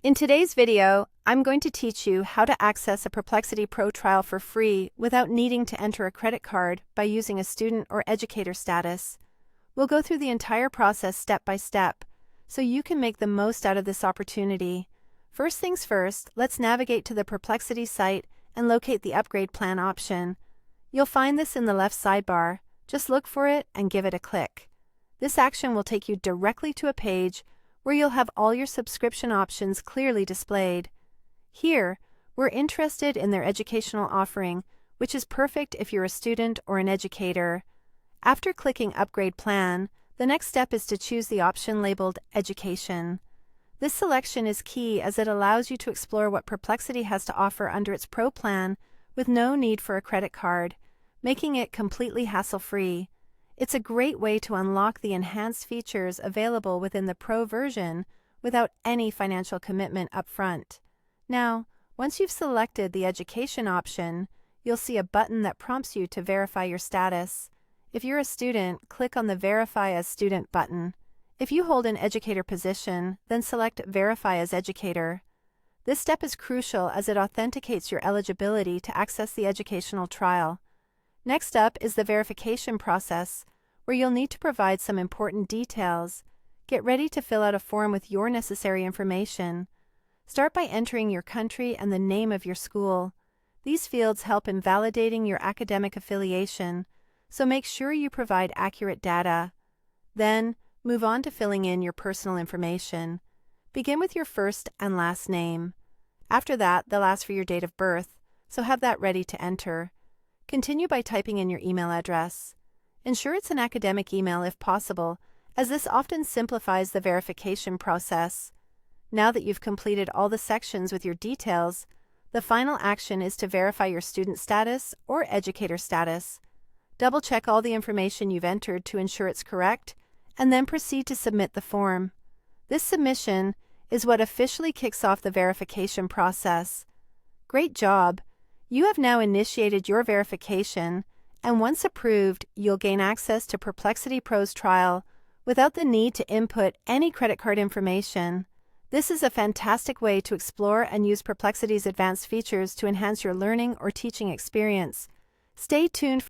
In today's video, I'm going to teach you how to access a Perplexity Pro trial for free without needing to enter a credit card by using a student or educator status. We'll go through the entire process step by step, so you can make the most out of this opportunity. First things first, let's navigate to the Perplexity site and locate the upgrade plan option. You'll find this in the left sidebar. Just look for it and give it a click. This action will take you directly to a page where you'll have all your subscription options clearly displayed. Here, we're interested in their educational offering, which is perfect if you're a student or an educator. After clicking Upgrade Plan, the next step is to choose the option labeled Education. This selection is key as it allows you to explore what Perplexity has to offer under its Pro plan with no need for a credit card, making it completely hassle-free. It's a great way to unlock the enhanced features available within the Pro version without any financial commitment up front. Now, once you've selected the education option, you'll see a button that prompts you to verify your status. If you're a student, click on the Verify as Student button. If you hold an educator position, then select Verify as Educator. This step is crucial as it authenticates your eligibility to access the educational trial. Next up is the verification process, where you'll need to provide some important details. Get ready to fill out a form with your necessary information. Start by entering your country and the name of your school. These fields help in validating your academic affiliation, so make sure you provide accurate data. Then, move on to filling in your personal information. Begin with your first and last name. After that, they'll ask for your date of birth, so have that ready to enter. Continue by typing in your email address. Ensure it's an academic email if possible, as this often simplifies the verification process. Now that you've completed all the sections with your details, the final action is to verify your student status or educator status. Double-check all the information you've entered to ensure it's correct, and then proceed to submit the form. This submission is what officially kicks off the verification process. Great job! You have now initiated your verification, and once approved, you'll gain access to Perplexity Pro's trial without the need to input any credit card information. This is a fantastic way to explore and use Perplexity's advanced features to enhance your learning or teaching experience. Stay tuned